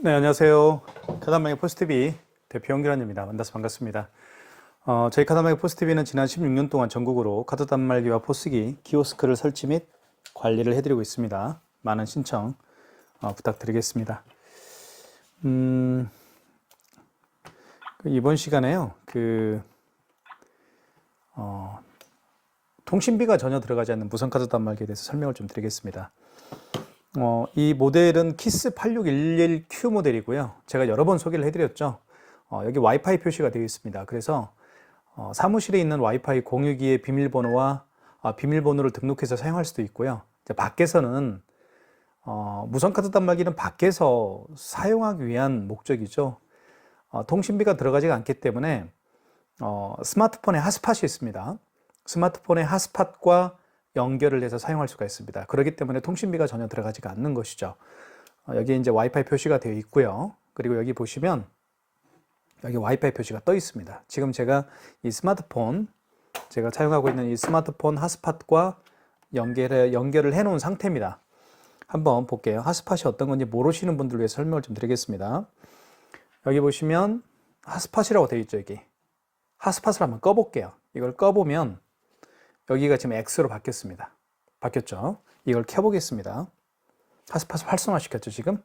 네, 안녕하세요. 카단마켓 포스티비 대표 홍기란입니다. 만나서 반갑습니다. 저희 카단마켓 포스티비는 지난 16년 동안 전국으로 카드 단말기와 포스기, 키오스크를 설치 및 관리를 해드리고 있습니다. 많은 신청 부탁드리겠습니다. 이번 시간에요. 통신비가 전혀 들어가지 않는 무선 카드 단말기에 대해서 설명을 좀 드리겠습니다. 이 모델은 키스 8611Q 모델이고요. 제가 여러 번 소개를 해드렸죠. 여기 와이파이 표시가 되어 있습니다. 그래서 사무실에 있는 와이파이 공유기의 비밀번호와 비밀번호를 등록해서 사용할 수도 있고요. 이제 밖에서는 무선 카드 단말기는 밖에서 사용하기 위한 목적이죠. 통신비가 들어가지 않기 때문에 스마트폰에 핫스팟이 있습니다. 스마트폰의 핫스팟과 연결을 해서 사용할 수가 있습니다. 그렇기 때문에 통신비가 전혀 들어가지가 않는 것이죠. 여기 이제 와이파이 표시가 되어 있고요. 그리고 여기 보시면 여기 와이파이 표시가 떠 있습니다. 지금 제가 이 스마트폰, 제가 사용하고 있는 이 스마트폰 핫스팟과 연결을 해 놓은 상태입니다. 한번 볼게요. 핫스팟이 어떤 건지 모르시는 분들 위해 설명을 좀 드리겠습니다. 여기 보시면 핫스팟이라고 되어 있죠. 여기 핫스팟을 한번 꺼볼게요. 이걸 꺼보면 여기가 지금 X로 바뀌었습니다. 바뀌었죠? 이걸 켜보겠습니다. 핫스팟을 활성화시켰죠, 지금?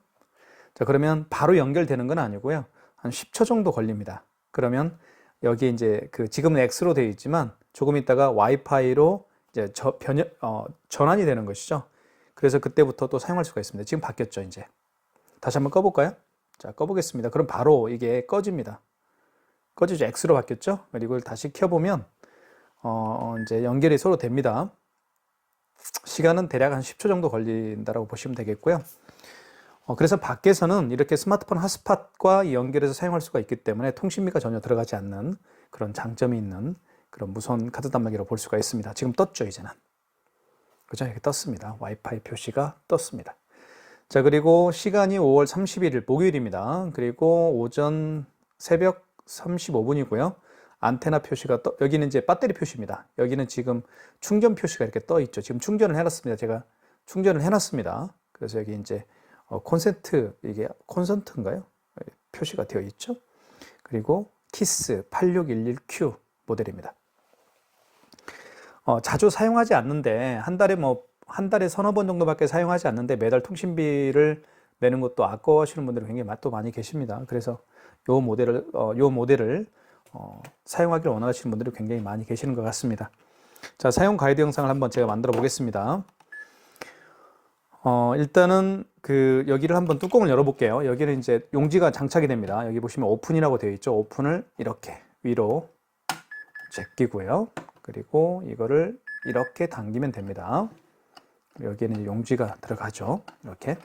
자, 그러면 바로 연결되는 건 아니고요. 한 10초 정도 걸립니다. 그러면 여기 이제 지금은 X로 되어 있지만 조금 있다가 와이파이로 이제 전환이 되는 것이죠. 그래서 그때부터 또 사용할 수가 있습니다. 지금 바뀌었죠, 이제. 다시 한번 꺼볼까요? 자, 꺼보겠습니다. 그럼 바로 이게 꺼집니다. 꺼지죠? X로 바뀌었죠? 그리고 이걸 다시 켜보면 이제 연결이 서로 됩니다. 시간은 대략 한 10초 정도 걸린다고 보시면 되겠고요. 그래서 밖에서는 이렇게 스마트폰 핫스팟과 연결해서 사용할 수가 있기 때문에 통신비가 전혀 들어가지 않는 그런 장점이 있는 그런 무선 카드 단말기로 볼 수가 있습니다. 지금 떴죠, 이제는. 그죠? 이렇게 떴습니다. 와이파이 표시가 떴습니다. 자, 그리고 시간이 5월 31일 목요일입니다. 그리고 오전 새벽 35분이고요. 안테나 표시가 여기는 이제 배터리 표시입니다. 여기는 지금 충전 표시가 이렇게 떠 있죠. 지금 충전을 해놨습니다. 제가 충전을 해놨습니다. 그래서 여기 이제 이게 콘센트인가요? 표시가 되어 있죠. 그리고 키스 8611Q 모델입니다. 자주 사용하지 않는데 한 달에 서너 번 정도밖에 사용하지 않는데 매달 통신비를 내는 것도 아까워하시는 분들이 굉장히 또 많이 계십니다. 그래서 요 모델을 사용하기를 원하시는 분들이 굉장히 많이 계시는 것 같습니다. 자, 사용 가이드 영상을 한번 제가 만들어 보겠습니다. 일단은 여기를 한번 뚜껑을 열어 볼게요. 여기는 이제 용지가 장착이 됩니다. 여기 보시면 오픈이라고 되어 있죠. 오픈을 이렇게 위로 제끼고요. 그리고 이거를 이렇게 당기면 됩니다. 여기에는 용지가 들어가죠. 이렇게.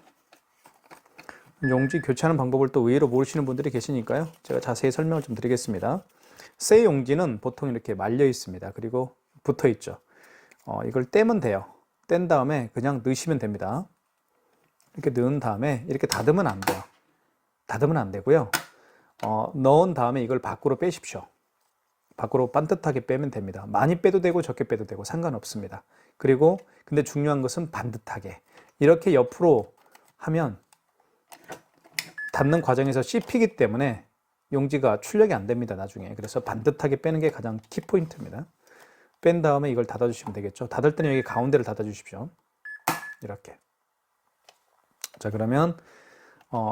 용지 교체하는 방법을 또 의외로 모르시는 분들이 계시니까요. 제가 자세히 설명을 좀 드리겠습니다. 새 용지는 보통 이렇게 말려 있습니다. 그리고 붙어 있죠. 이걸 떼면 돼요. 뗀 다음에 그냥 넣으시면 됩니다. 이렇게 넣은 다음에 이렇게 닫으면 안 돼요. 닫으면 안 되고요. 넣은 다음에 이걸 밖으로 빼십시오. 밖으로 반듯하게 빼면 됩니다. 많이 빼도 되고 적게 빼도 되고 상관없습니다. 그리고 근데 중요한 것은 반듯하게 이렇게 옆으로 하면 닫는 과정에서 씹히기 때문에 용지가 출력이 안 됩니다, 나중에. 그래서 반듯하게 빼는 게 가장 키포인트입니다. 뺀 다음에 이걸 닫아주시면 되겠죠. 닫을 때는 여기 가운데를 닫아주십시오. 이렇게. 자, 그러면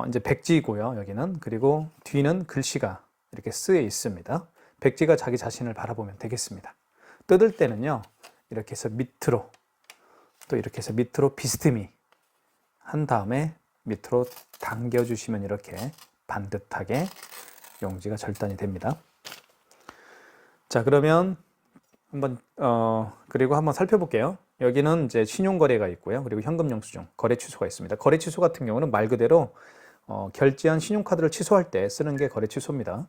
이제 백지이고요, 여기는. 그리고 뒤는 글씨가 이렇게 쓰여 있습니다. 백지가 자기 자신을 바라보면 되겠습니다. 뜯을 때는요, 이렇게 해서 밑으로, 또 이렇게 해서 밑으로 비스듬히 한 다음에 밑으로 당겨주시면 이렇게 반듯하게 용지가 절단이 됩니다. 자, 그러면 그리고 한번 살펴볼게요. 여기는 이제 신용거래가 있고요. 그리고 현금영수증, 거래 취소가 있습니다. 거래 취소 같은 경우는 말 그대로 결제한 신용카드를 취소할 때 쓰는 게 거래 취소입니다.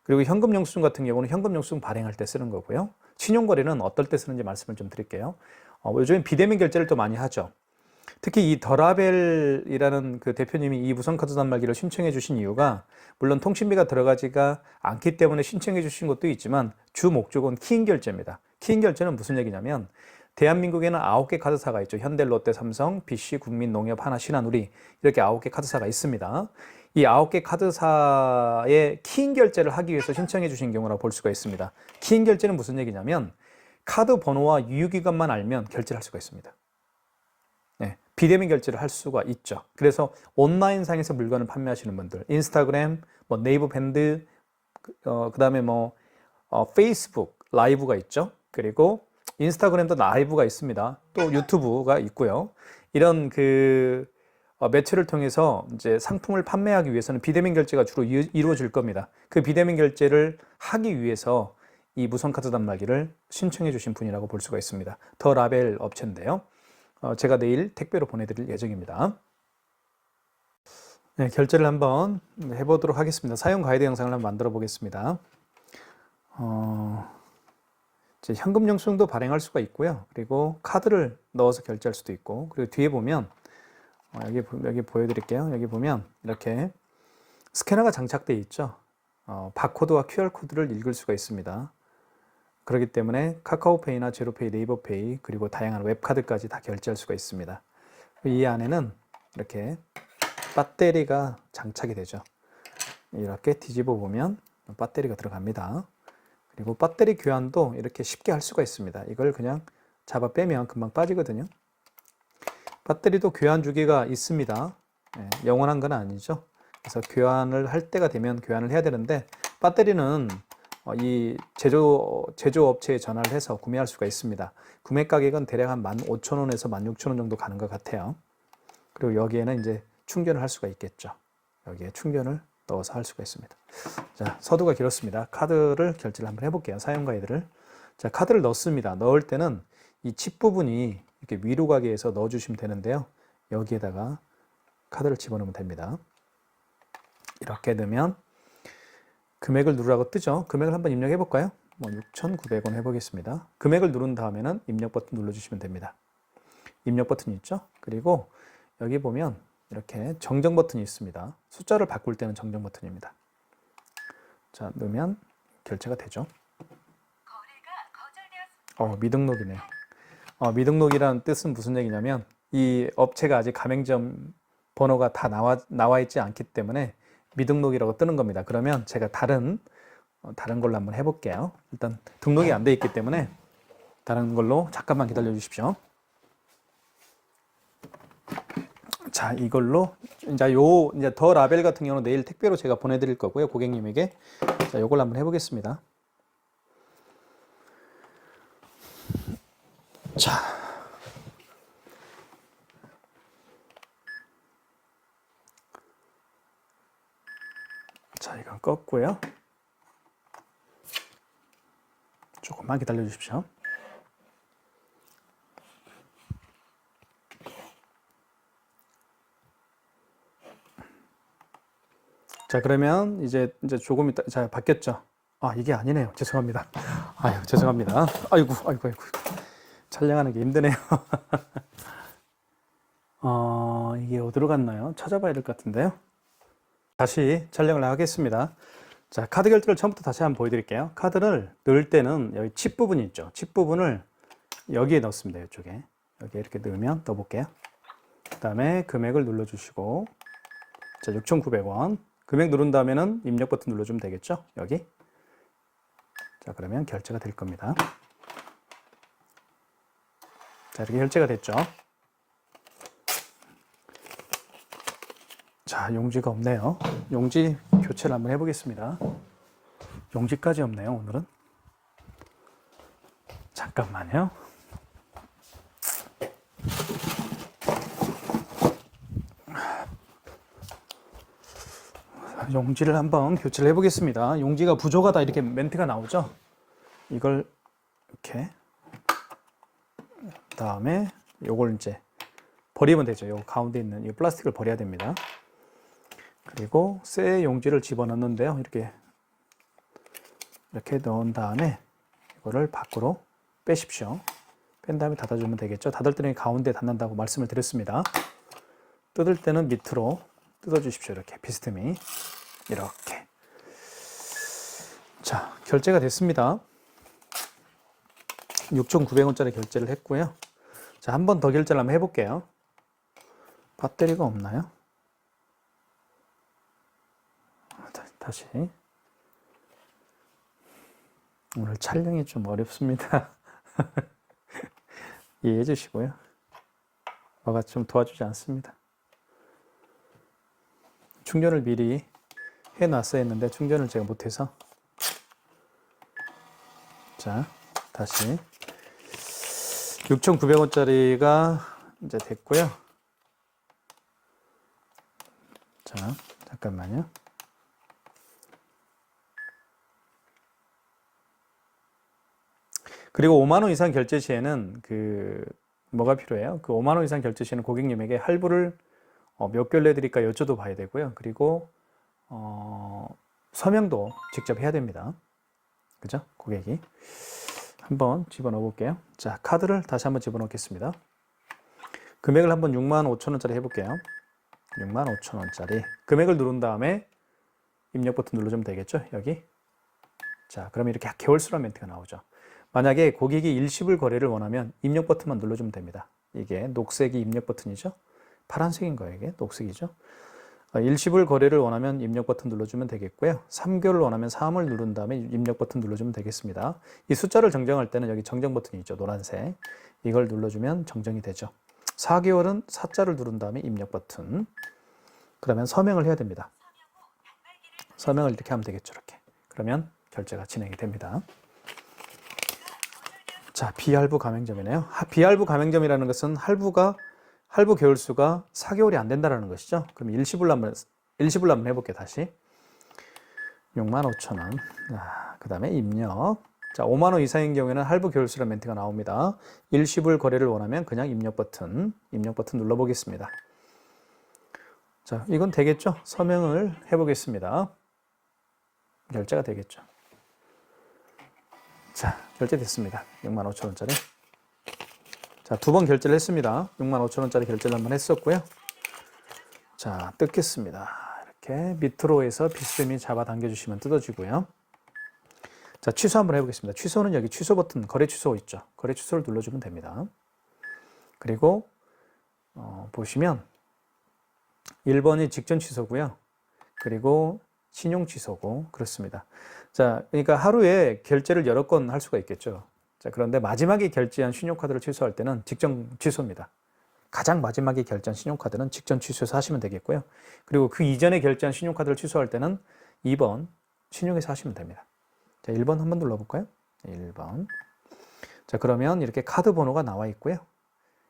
그리고 현금영수증 같은 경우는 현금영수증 발행할 때 쓰는 거고요. 신용거래는 어떨 때 쓰는지 말씀을 좀 드릴게요. 요즘 비대면 결제를 또 많이 하죠. 특히 이 더라벨이라는 대표님이 이 무선 카드 단말기를 신청해 주신 이유가 물론 통신비가 들어가지가 않기 때문에 신청해 주신 것도 있지만 주 목적은 키인 결제입니다. 키인 결제는 무슨 얘기냐면 대한민국에는 9개 카드사가 있죠. 현대, 롯데, 삼성, BC, 국민, 농협, 하나, 신한우리 이렇게 9개 카드사가 있습니다. 이 9개 카드사의 키인 결제를 하기 위해서 신청해 주신 경우라고 볼 수가 있습니다. 키인 결제는 무슨 얘기냐면 카드 번호와 유효기간만 알면 결제를 할 수가 있습니다. 네, 비대면 결제를 할 수가 있죠. 그래서 온라인상에서 물건을 판매하시는 분들, 인스타그램, 뭐 네이버 밴드, 그다음에 뭐 페이스북 라이브가 있죠. 그리고 인스타그램도 라이브가 있습니다. 또 유튜브가 있고요. 이런 매체를 통해서 이제 상품을 판매하기 위해서는 비대면 결제가 주로 이루어질 겁니다. 그 비대면 결제를 하기 위해서 이 무선카드 단말기를 신청해 주신 분이라고 볼 수가 있습니다. 더 라벨 업체인데요. 제가 내일 택배로 보내드릴 예정입니다. 네, 결제를 한번 해보도록 하겠습니다. 사용 가이드 영상을 한번 만들어 보겠습니다. 이제 현금 영수증도 발행할 수가 있고요. 그리고 카드를 넣어서 결제할 수도 있고, 그리고 뒤에 보면 여기 보여드릴게요. 여기 보면 이렇게 스캐너가 장착되어 있죠. 바코드와 QR코드를 읽을 수가 있습니다. 그렇기 때문에 카카오페이나 제로페이, 네이버페이, 그리고 다양한 웹카드까지 다 결제할 수가 있습니다. 이 안에는 이렇게 배터리가 장착이 되죠. 이렇게 뒤집어 보면 배터리가 들어갑니다. 그리고 배터리 교환도 이렇게 쉽게 할 수가 있습니다. 이걸 그냥 잡아 빼면 금방 빠지거든요. 배터리도 교환 주기가 있습니다. 영원한 건 아니죠. 그래서 교환을 할 때가 되면 교환을 해야 되는데, 배터리는 이 제조업체에 전화를 해서 구매할 수가 있습니다. 구매 가격은 대략 한 15,000원에서 16,000원 정도 가는 것 같아요. 그리고 여기에는 이제 충전을 할 수가 있겠죠. 여기에 충전을 넣어서 할 수가 있습니다. 자, 서두가 길었습니다. 카드를 결제를 한번 해볼게요. 사용 가이드를. 자, 카드를 넣습니다. 넣을 때는 이 칩 부분이 이렇게 위로 가게 해서 넣어주시면 되는데요. 여기에다가 카드를 집어넣으면 됩니다. 이렇게 넣으면 금액을 누르라고 뜨죠. 금액을 한번 입력해 볼까요? 6,900원 해보겠습니다. 금액을 누른 다음에는 입력 버튼 눌러주시면 됩니다. 입력 버튼이 있죠. 그리고 여기 보면 이렇게 정정 버튼이 있습니다. 숫자를 바꿀 때는 정정 버튼입니다. 자, 넣으면 결제가 되죠. 미등록이네요. 미등록이라는 뜻은 무슨 얘기냐면 이 업체가 아직 가맹점 번호가 다 나와 있지 않기 때문에 미등록이라고 뜨는 겁니다. 그러면 제가 다른 걸로 한번 해볼게요. 일단 등록이 안 돼 있기 때문에 다른 걸로 잠깐만 기다려 주십시오. 자, 이걸로 이제 더 라벨 같은 경우는 내일 택배로 제가 보내드릴 거고요, 고객님에게. 자, 이걸 한번 해보겠습니다. 자, 이건 껐고요. 조금만 기다려 주십시오. 자, 그러면 이제 조금 있다, 자, 바뀌었죠? 이게 아니네요. 죄송합니다. 아유, 죄송합니다. 아이고. 촬영하는 게 힘드네요. 이게 어디로 갔나요? 찾아봐야 될 것 같은데요. 다시 촬영을 하겠습니다. 자, 카드 결제를 처음부터 다시 한번 보여드릴게요. 카드를 넣을 때는 여기 칩 부분이 있죠. 칩 부분을 여기에 넣습니다. 이쪽에. 여기 이렇게 넣으면 넣어볼게요. 그 다음에 금액을 눌러주시고, 자, 6,900원. 금액 누른 다음에는 입력 버튼 눌러주면 되겠죠? 여기. 자, 그러면 결제가 될 겁니다. 자, 이렇게 결제가 됐죠? 자, 용지가 없네요. 용지 교체를 한번 해보겠습니다. 용지까지 없네요, 오늘은. 잠깐만요. 용지를 한번 교체를 해보겠습니다. 용지가 부족하다 이렇게 멘트가 나오죠. 이걸 이렇게 다음에 요걸 이제 버리면 되죠. 요 가운데 있는 이 플라스틱을 버려야 됩니다. 그리고 새 용지를 집어넣는데요. 이렇게 넣은 다음에 이거를 밖으로 빼십시오. 뺀 다음에 닫아주면 되겠죠. 닫을 때는 가운데 닫는다고 말씀을 드렸습니다. 뜯을 때는 밑으로 뜯어주십시오. 이렇게 비스듬히 이렇게. 자, 결제가 됐습니다. 6,900원짜리 결제를 했고요. 자, 한 번 더 결제를 한번 해볼게요. 배터리가 없나요? 다시. 오늘 촬영이 좀 어렵습니다. 이해해 주시고요. 뭐가 좀 도와주지 않습니다. 충전을 미리 해놨어야 했는데 충전을 제가 못해서. 자, 다시 6,900원짜리가 이제 됐고요. 자, 잠깐만요. 그리고 5만 원 이상 결제 시에는 뭐가 필요해요? 그 5만 원 이상 결제 시에는 고객님에게 할부를 몇 개월 내드릴까 여쭤도 봐야 되고요. 그리고 서명도 직접 해야 됩니다. 그죠? 고객이. 한번 집어넣어 볼게요. 자, 카드를 다시 한번 집어넣겠습니다. 금액을 한번 65,000원짜리 해볼게요. 65,000원짜리. 금액을 누른 다음에 입력 버튼 눌러주면 되겠죠? 여기. 자, 그러면 이렇게 개월수란 멘트가 나오죠. 만약에 고객이 일시불 거래를 원하면 입력 버튼만 눌러주면 됩니다. 이게 녹색이 입력 버튼이죠. 파란색인 거예요. 이게 녹색이죠. 일시불 거래를 원하면 입력 버튼 눌러주면 되겠고요. 3개월을 원하면 3을 누른 다음에 입력 버튼 눌러주면 되겠습니다. 이 숫자를 정정할 때는 여기 정정 버튼이 있죠. 노란색. 이걸 눌러주면 정정이 되죠. 4개월은 4자를 누른 다음에 입력 버튼. 그러면 서명을 해야 됩니다. 서명을 이렇게 하면 되겠죠. 이렇게. 그러면 결제가 진행이 됩니다. 자, 비할부 가맹점이네요. 비할부 가맹점이라는 것은 할부 개월수가 4개월이 안 된다는 것이죠. 그럼 일시불로 한번 해볼게요. 다시 65,000원. 그 다음에 입력. 자, 5만 원 이상인 경우에는 할부 개월수라는 멘트가 나옵니다. 일시불 거래를 원하면 그냥 입력 버튼 눌러보겠습니다. 자, 이건 되겠죠? 서명을 해보겠습니다. 결제가 되겠죠. 자, 결제됐습니다. 65,000원짜리. 자, 2번 결제를 했습니다. 65,000원짜리 결제를 한번 했었고요. 자, 뜯겠습니다. 이렇게 밑으로 해서 비스듬히 잡아당겨 주시면 뜯어지고요. 자, 취소 한번 해보겠습니다. 취소는 여기 취소 버튼, 거래 취소 있죠. 거래 취소를 눌러주면 됩니다. 그리고 보시면 1번이 직전 취소고요. 그리고 신용 취소고 그렇습니다. 자, 그러니까 하루에 결제를 여러 건 할 수가 있겠죠. 자, 그런데 마지막에 결제한 신용카드를 취소할 때는 직전 취소입니다. 가장 마지막에 결제한 신용카드는 직전 취소해서 하시면 되겠고요. 그리고 그 이전에 결제한 신용카드를 취소할 때는 2번 신용해서 하시면 됩니다. 자, 1번 한번 눌러볼까요? 1번. 자, 그러면 이렇게 카드 번호가 나와 있고요.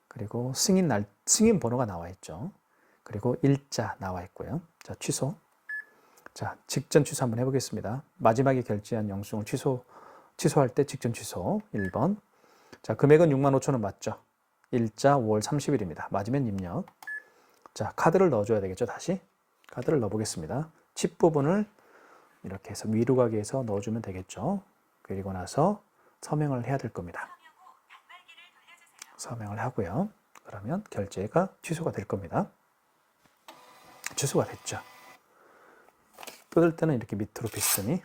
그리고 승인 번호가 나와 있죠. 그리고 일자 나와 있고요. 자, 취소. 자, 직전 취소 한번 해보겠습니다. 마지막에 결제한 영수증을 취소할 때 직전 취소 1번. 자, 금액은 65,000원 맞죠? 일자 5월 30일입니다. 맞으면 입력. 자, 카드를 넣어줘야 되겠죠? 다시 카드를 넣어보겠습니다. 칩 부분을 이렇게 해서 위로 가게 해서 넣어주면 되겠죠? 그리고 나서 서명을 해야 될 겁니다. 서명을 하고요. 그러면 결제가 취소가 될 겁니다. 취소가 됐죠? 뜯을 때는 이렇게 밑으로 비스듬히.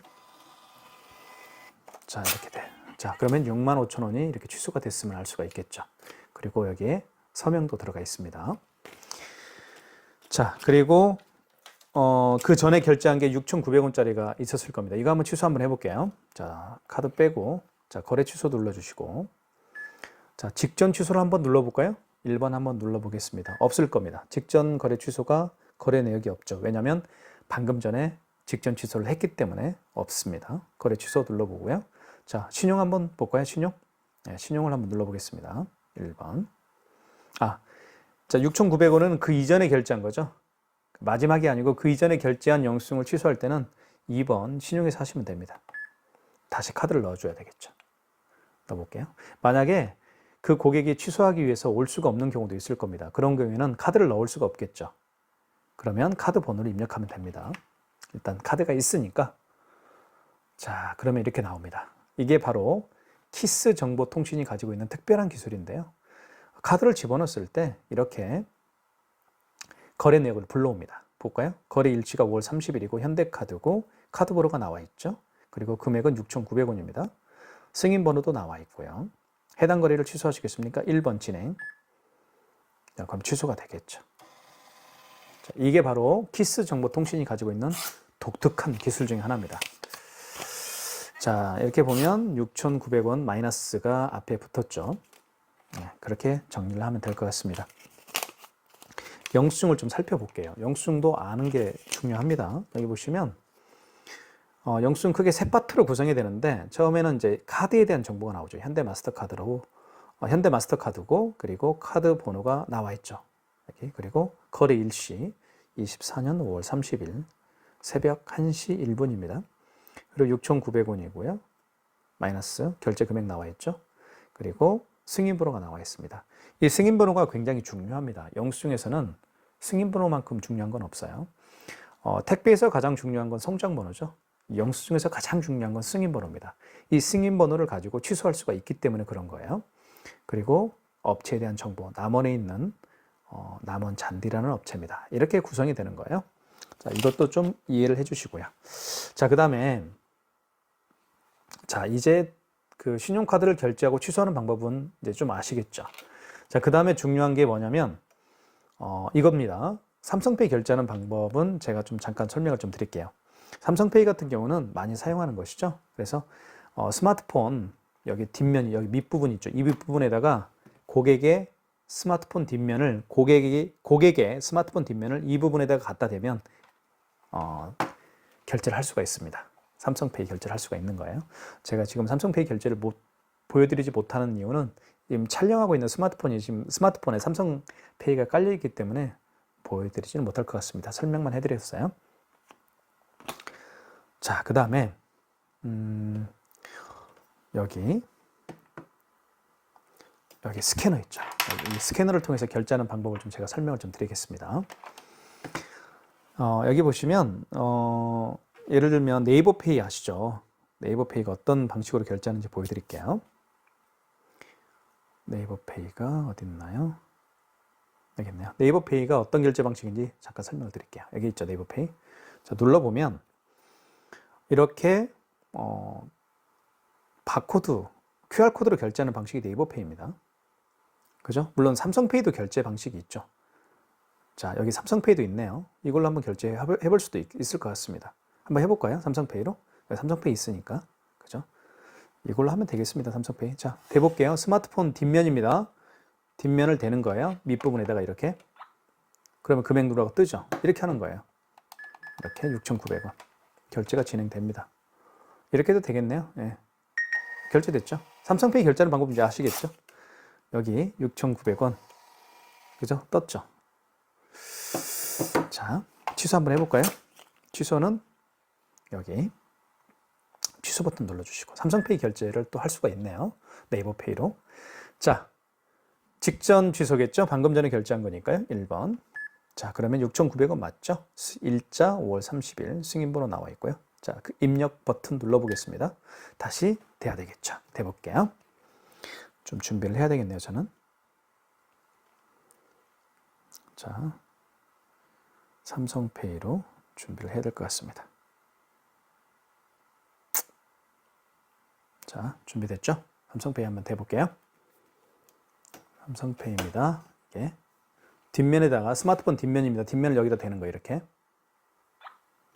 자, 이렇게 돼. 자, 그러면 65,000원이 이렇게 취소가 됐음을 알 수가 있겠죠. 그리고 여기에 서명도 들어가 있습니다. 자, 그리고 그 전에 결제한 게 6,900원짜리가 있었을 겁니다. 이거 한번 취소 한번 해볼게요. 자, 카드 빼고, 자, 거래 취소 눌러주시고, 자, 직전 취소를 한번 눌러볼까요? 1번 한번 눌러보겠습니다. 없을 겁니다. 직전 거래 취소가 거래 내역이 없죠. 왜냐하면 방금 전에 직전 취소를 했기 때문에 없습니다. 거래 취소 눌러보고요. 자, 신용 한번 볼까요? 신용? 네, 신용을 한번 눌러보겠습니다. 1번. 자, 6,900원은 그 이전에 결제한 거죠. 마지막이 아니고 그 이전에 결제한 영수증을 취소할 때는 2번 신용해서 하시면 됩니다. 다시 카드를 넣어줘야 되겠죠. 넣어볼게요. 만약에 그 고객이 취소하기 위해서 올 수가 없는 경우도 있을 겁니다. 그런 경우에는 카드를 넣을 수가 없겠죠. 그러면 카드 번호를 입력하면 됩니다. 일단 카드가 있으니까. 자, 그러면 이렇게 나옵니다. 이게 바로 키스 정보통신이 가지고 있는 특별한 기술인데요. 카드를 집어넣었을 때 이렇게 거래 내역을 불러옵니다. 볼까요? 거래 일치가 5월 30일이고 현대카드고 카드 번호가 나와 있죠. 그리고 금액은 6,900원입니다. 승인 번호도 나와 있고요. 해당 거래를 취소하시겠습니까? 1번 진행. 자, 그럼 취소가 되겠죠. 자, 이게 바로 키스 정보통신이 가지고 있는 독특한 기술 중에 하나입니다. 자, 이렇게 보면 6,900원 마이너스가 앞에 붙었죠. 네, 그렇게 정리를 하면 될 것 같습니다. 영수증을 좀 살펴볼게요. 영수증도 아는 게 중요합니다. 여기 보시면 영수증 크게 세 파트로 구성이 되는데 처음에는 이제 카드에 대한 정보가 나오죠. 현대 마스터카드로 현대 마스터카드고 그리고 카드 번호가 나와 있죠. 여기 그리고 거래 일시 24년 5월 30일 새벽 1시 1분입니다. 그리고 6,900원이고요. 마이너스 결제 금액 나와 있죠. 그리고 승인번호가 나와 있습니다. 이 승인번호가 굉장히 중요합니다. 영수증에서는 승인번호만큼 중요한 건 없어요. 택배에서 가장 중요한 건 송장번호죠. 영수증에서 가장 중요한 건 승인번호입니다. 이 승인번호를 가지고 취소할 수가 있기 때문에 그런 거예요. 그리고 업체에 대한 정보, 남원에 있는 남원 잔디라는 업체입니다. 이렇게 구성이 되는 거예요. 자, 이것도 좀 이해를 해주시고요. 자, 그 다음에 자, 이제 그 신용카드를 결제하고 취소하는 방법은 이제 좀 아시겠죠. 자, 그 다음에 중요한 게 뭐냐면 이겁니다. 삼성페이 결제하는 방법은 제가 좀 잠깐 설명을 좀 드릴게요. 삼성페이 같은 경우는 많이 사용하는 것이죠. 그래서 스마트폰 여기 뒷면 여기 밑부분 있죠. 이 밑부분에다가 고객의 스마트폰 뒷면을 고객의 스마트폰 뒷면을 이 부분에다가 갖다 대면 결제를 할 수가 있습니다. 삼성페이 결제를 할 수가 있는 거예요. 제가 지금 삼성페이 결제를 보여드리지 못하는 이유는 지금 촬영하고 있는 스마트폰이 지금 스마트폰에 삼성페이가 깔려 있기 때문에 보여드리지는 못할 것 같습니다. 설명만 해드렸어요. 자, 그 다음에 여기 스캐너 있죠. 이 스캐너를 통해서 결제하는 방법을 좀 제가 설명을 좀 드리겠습니다. 여기 보시면 예를 들면 네이버페이 아시죠? 네이버페이가 어떤 방식으로 결제하는지 보여드릴게요. 네이버페이가 어디 있나요? 여기 있네요. 네이버페이가 어떤 결제 방식인지 잠깐 설명을 드릴게요. 여기 있죠, 네이버페이. 자, 눌러보면 이렇게 바코드, QR코드로 결제하는 방식이 네이버페이입니다. 그죠? 물론 삼성페이도 결제 방식이 있죠. 자, 여기 삼성페이도 있네요. 이걸로 한번 결제해볼 수도 있을 것 같습니다. 한번 해볼까요? 삼성페이로? 삼성페이 있으니까. 그죠? 이걸로 하면 되겠습니다. 삼성페이. 자, 대볼게요. 스마트폰 뒷면입니다. 뒷면을 대는 거예요. 밑부분에다가 이렇게. 그러면 금액 누르고 뜨죠? 이렇게 하는 거예요. 이렇게 6,900원. 결제가 진행됩니다. 이렇게 해도 되겠네요. 예. 결제됐죠? 삼성페이 결제하는 방법 이제 아시겠죠? 여기 6,900원. 그죠? 떴죠? 자, 취소 한번 해볼까요? 취소는 여기 취소 버튼 눌러주시고 삼성페이 결제를 또 할 수가 있네요. 네이버페이로. 자, 직전 취소겠죠? 방금 전에 결제한 거니까요. 1번. 자, 그러면 6,900원 맞죠? 일자 5월 30일 승인번호 나와 있고요. 자, 그 입력 버튼 눌러보겠습니다. 다시 돼야 되겠죠? 돼볼게요. 좀 준비를 해야 되겠네요, 저는. 자, 삼성페이로 준비를 해야 될 것 같습니다. 자, 준비됐죠? 삼성페이 한번 돼볼게요. 삼성페이입니다. 이게 뒷면에다가 스마트폰 뒷면입니다. 뒷면을 여기다 대는 거예요, 이렇게.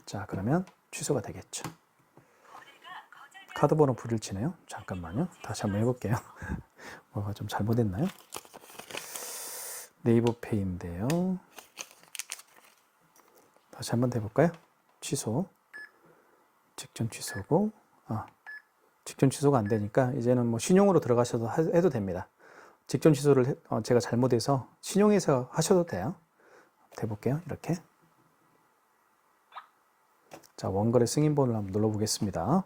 자, 그러면 취소가 되겠죠. 카드 번호 불일치네요. 잠깐만요. 다시 한번 해볼게요. 뭐가 좀 잘못했나요? 네이버페이인데요. 다시 한번 해볼까요? 취소. 직전 취소고, 직전 취소가 안 되니까 이제는 뭐 신용으로 들어가셔도 해도 됩니다. 직전 취소를 제가 잘못해서 신용해서 하셔도 돼요. 해볼게요. 이렇게. 자, 원거래 승인번호를 한번 눌러보겠습니다.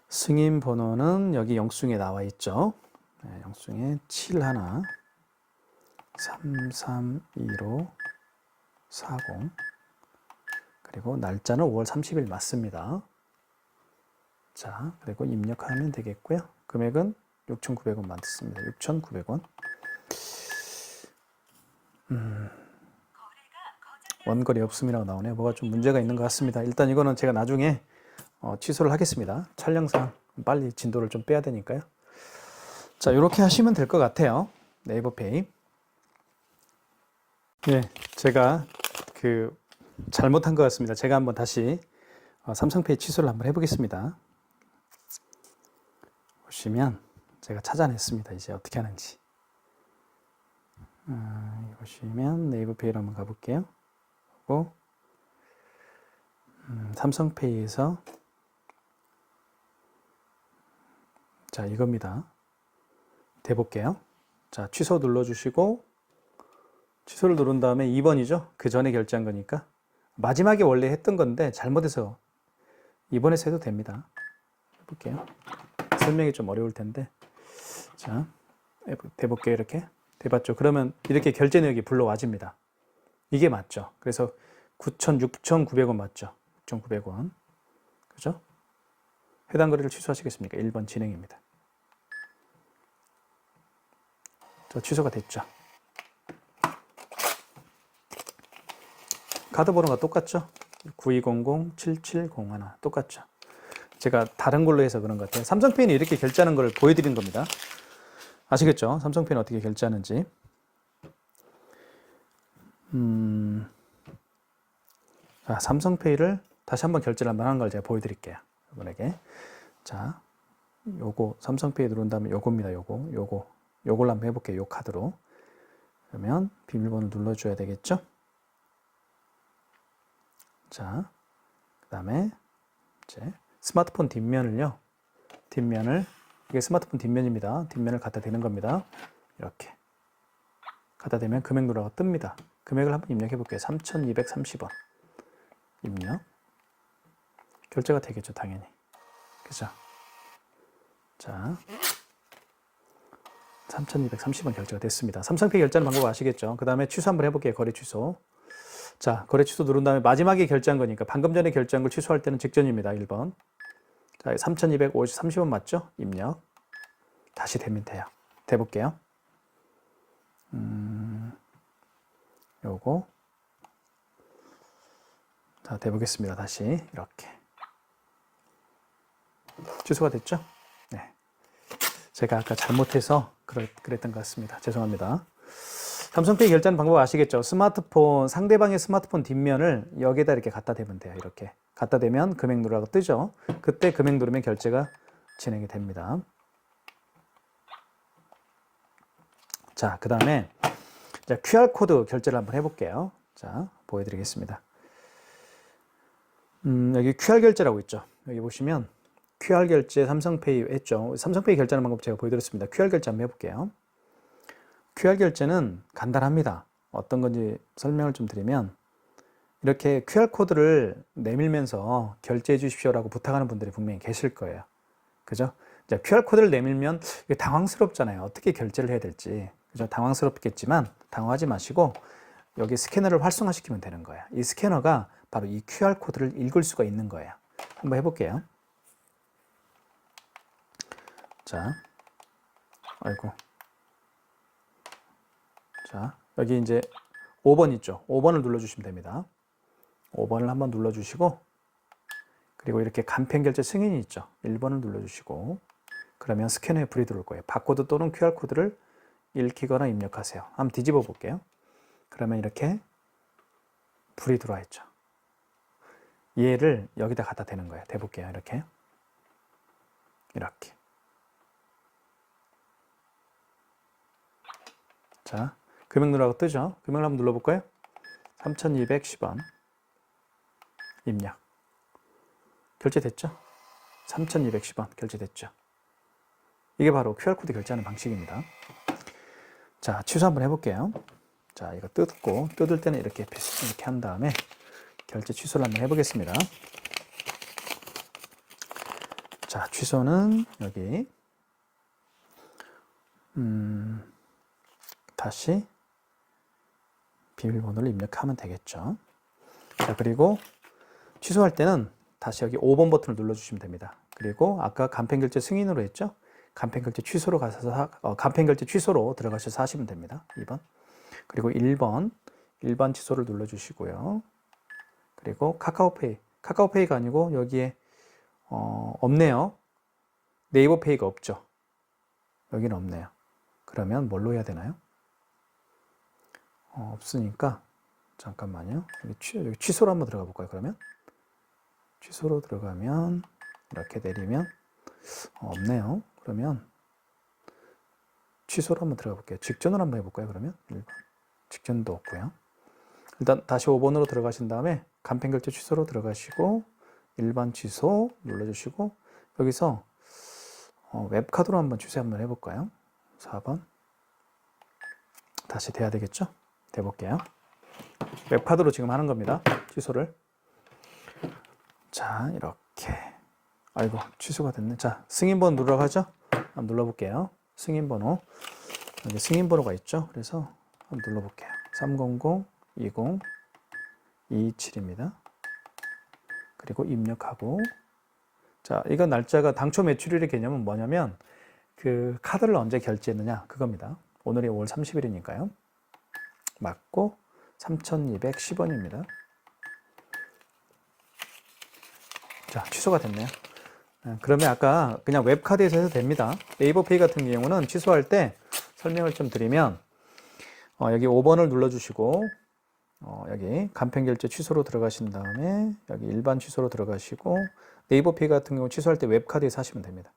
승인번호는 여기 영수증에 나와 있죠. 네, 영수증에 71 331540 그리고 날짜는 5월 30일 맞습니다. 자, 그리고 입력하면 되겠고요. 금액은 6,900원 맞습니다. 6,900원. 원거리 없음이라고 나오네요. 뭐가 좀 문제가 있는 것 같습니다. 일단 이거는 제가 나중에 취소를 하겠습니다. 촬영상 빨리 진도를 좀 빼야 되니까요. 자, 이렇게 하시면 될 것 같아요. 네이버페이. 네, 제가 잘못한 것 같습니다. 제가 한번 다시 삼성페이 취소를 한번 해보겠습니다. 보시면 제가 찾아냈습니다. 이제 어떻게 하는지. 보시면 네이버페이로 한번 가볼게요. 그리고 삼성페이에서 자, 이겁니다. 대볼게요. 자, 취소 눌러주시고 취소를 누른 다음에 2번이죠. 그 전에 결제한 거니까 마지막에 원래 했던 건데 잘못해서 이번에서 해도 됩니다. 해볼게요. 설명이 좀 어려울 텐데 자, 대볼게요. 이렇게 대봤죠. 그러면 이렇게 결제 내역이 불러와집니다. 이게 맞죠. 그래서 6,900원 맞죠. 6,900원 그죠? 해당 거래를 취소하시겠습니까? 1번 진행입니다. 자, 취소가 됐죠. 카드 번호가 똑같죠? 9200-7701 똑같죠. 제가 다른 걸로 해서 그런 것 같아요. 삼성페이는 이렇게 결제하는 걸 보여드린 겁니다. 아시겠죠? 삼성페이는 어떻게 결제하는지. 자, 삼성페이를 다시 한번 결제를 한번 하는 걸 제가 보여드릴게요. 여러분에게. 자, 요거 삼성페이 들어온 다음에 요겁니다. 요걸 한번 해볼게요. 요 카드로. 그러면 비밀번호 눌러줘야 되겠죠? 자, 그 다음에 이제 스마트폰 뒷면을요. 이게 스마트폰 뒷면입니다. 뒷면을 갖다 대는 겁니다. 이렇게 갖다 대면 금액 누르가 뜹니다. 금액을 한번 입력해 볼게요. 3,230원 입력. 결제가 되겠죠, 당연히. 그죠? 자, 3,230원 결제가 됐습니다. 삼성페이 결제하는 방법 아시겠죠? 그 다음에 취소 한번 해볼게요. 거래 취소. 자, 거래 취소 누른 다음에 마지막에 결제한 거니까 방금 전에 결제한 걸 취소할 때는 직전입니다. 1번. 자, 3,230원 맞죠? 입력. 다시 되면 돼요. 대볼게요. 요거. 자, 대보겠습니다. 다시 이렇게. 취소가 됐죠? 네. 제가 아까 잘못해서 그랬던 것 같습니다. 죄송합니다. 삼성페이 결제하는 방법 아시겠죠? 스마트폰, 상대방의 스마트폰 뒷면을 여기에다 이렇게 갖다 대면 돼요. 이렇게. 갖다 대면 금액 누르라고 뜨죠? 그때 금액 누르면 결제가 진행이 됩니다. 자, 그 다음에 QR코드 결제를 한번 해볼게요. 자, 보여드리겠습니다. 여기 QR 결제라고 있죠. 여기 보시면 QR 결제 삼성페이 했죠. 삼성페이 결제하는 방법 제가 보여드렸습니다. QR 결제 한번 해볼게요. QR 결제는 간단합니다. 어떤 건지 설명을 좀 드리면 이렇게 QR코드를 내밀면서 결제해 주십시오라고 부탁하는 분들이 분명히 계실 거예요. 그죠? 이제 QR코드를 내밀면 이게 당황스럽잖아요. 어떻게 결제를 해야 될지. 그죠? 당황스럽겠지만 당황하지 마시고 여기 스캐너를 활성화시키면 되는 거예요. 이 스캐너가 바로 이 QR코드를 읽을 수가 있는 거예요. 한번 해볼게요. 자, 아이고. 자, 여기 이제 5번 있죠. 5번을 눌러주시면 됩니다. 5번을 한번 눌러주시고, 그리고 이렇게 간편결제 승인이 있죠. 1번을 눌러주시고, 그러면 스캐너에 불이 들어올 거예요. 바코드 또는 QR코드를 읽히거나 입력하세요. 한번 뒤집어 볼게요. 그러면 이렇게 불이 들어와 있죠. 얘를 여기다 갖다 대는 거예요. 대볼게요. 이렇게. 이렇게. 자, 금액 누르라고 뜨죠? 금액을 한번 눌러볼까요? 3,210원. 입력. 결제됐죠? 3,210원 결제됐죠? 이게 바로 QR코드 결제하는 방식입니다. 자, 취소 한번 해볼게요. 자, 이거 뜯을 때는 이렇게 한 다음에 결제 취소를 한번 해보겠습니다. 자, 취소는 여기 다시 비밀번호를 입력하면 되겠죠. 자, 그리고 취소할 때는 다시 여기 5번 버튼을 눌러주시면 됩니다. 그리고 아까 간편결제 승인으로 했죠? 간편결제 취소로 가셔서 간편결제 취소로 들어가셔서 하시면 됩니다. 2번. 그리고 1번 일반 취소를 눌러주시고요. 그리고 카카오페이가 아니고 여기에 없네요. 네이버페이가 없죠. 여기는 없네요. 그러면 뭘로 해야 되나요? 없으니까 잠깐만요. 여기 취소로 한번 들어가 볼까요, 그러면? 취소로 들어가면, 이렇게 내리면, 없네요. 그러면, 취소로 한번 들어가 볼게요. 직전으로 한번 해볼까요, 그러면? 1번. 직전도 없고요. 일단 다시 5번으로 들어가신 다음에, 간편결제 취소로 들어가시고, 일반 취소 눌러주시고, 여기서, 웹카드로 한번 취소 한번 해볼까요? 4번. 다시 돼야 되겠죠? 돼볼게요. 웹카드로 지금 하는 겁니다. 취소를. 자, 이렇게. 아이고, 취소가 됐네. 자, 승인번호 누르라고 한번 눌러볼게요. 승인번호. 여기 승인번호가 있죠? 그래서 한번 눌러볼게요. 300-20-227입니다. 그리고 입력하고. 자, 이건 날짜가 당초 매출일의 개념은 뭐냐면, 그 카드를 언제 결제했느냐, 그겁니다. 오늘이 5월 30일이니까요. 맞고, 3,210원입니다. 자, 취소가 됐네요. 그러면 아까 그냥 웹카드에서 해도 됩니다. 네이버페이 같은 경우는 취소할 때 설명을 좀 드리면, 여기 5번을 눌러주시고, 여기 간편결제 취소로 들어가신 다음에, 여기 일반 취소로 들어가시고, 네이버페이 같은 경우 취소할 때 웹카드에서 하시면 됩니다.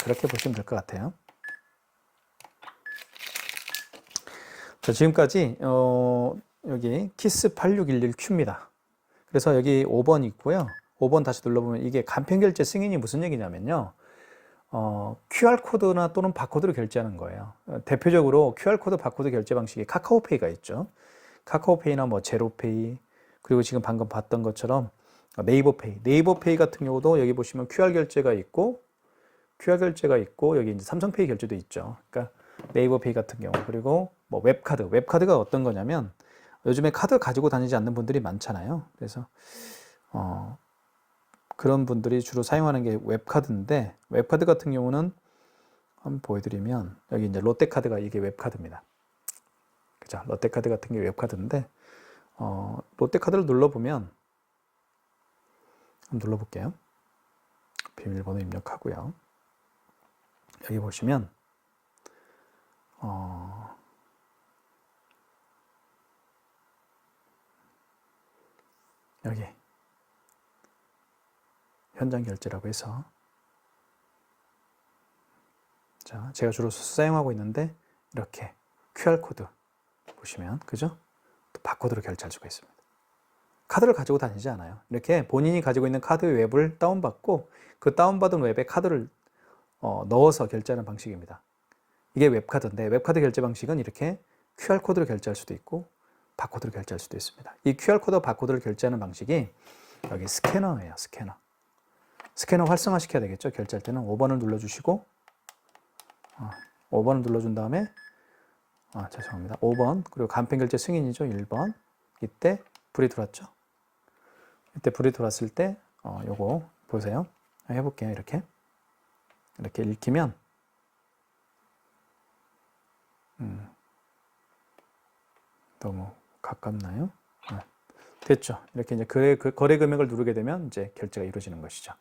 그렇게 보시면 될 것 같아요. 자, 지금까지, 여기 키스8611Q입니다. 그래서 여기 5번 있고요. 5번 다시 눌러보면 이게 간편결제 승인이 무슨 얘기냐면요. QR코드나 또는 바코드로 결제하는 거예요. 대표적으로 QR코드, 바코드 결제 방식이 카카오페이가 있죠. 카카오페이나 뭐 제로페이, 그리고 지금 방금 봤던 것처럼 네이버페이. 네이버페이 같은 경우도 여기 보시면 QR 결제가 있고, 여기 이제 삼성페이 결제도 있죠. 그러니까 네이버페이 같은 경우. 그리고 뭐 웹카드. 웹카드가 어떤 거냐면 요즘에 카드 가지고 다니지 않는 분들이 많잖아요. 그래서, 그런 분들이 주로 사용하는 게 웹카드인데, 웹카드 같은 경우는 한번 보여드리면, 여기 이제 롯데카드가 이게 웹카드입니다. 그죠? 롯데카드 같은 게 웹카드인데, 롯데카드를 눌러보면, 한번 눌러볼게요. 비밀번호 입력하고요. 여기 보시면, 여기, 현장 결제라고 해서, 자, 제가 주로 사용하고 있는데 이렇게 QR코드 보시면, 그죠? 또 바코드로 결제할 수가 있습니다. 카드를 가지고 다니지 않아요. 이렇게 본인이 가지고 있는 카드 웹을 다운받고 그 다운받은 웹에 카드를 넣어서 결제하는 방식입니다. 이게 웹카드인데, 웹카드 결제 방식은 이렇게 QR코드로 결제할 수도 있고 바코드로 결제할 수도 있습니다. 이 QR코드, 바코드를 결제하는 방식이 여기 스캐너예요. 스캐너 활성화 시켜야 되겠죠. 결제할 때는 5번을 눌러주시고, 5번을 눌러준 다음에, 죄송합니다. 5번, 그리고 간편결제 승인이죠. 1번. 이때 불이 들어왔죠. 이때 불이 들어왔을 때, 요거 보세요. 해볼게요. 이렇게 읽히면, 너무 가깝나요? 됐죠. 이렇게 이제 거래 금액을 누르게 되면 이제 결제가 이루어지는 것이죠.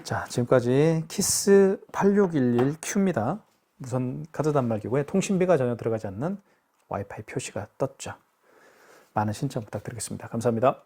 자, 지금까지 키스8611Q입니다. 무선 카드 단말기고요. 통신비가 전혀 들어가지 않는 와이파이 표시가 떴죠. 많은 신청 부탁드리겠습니다. 감사합니다.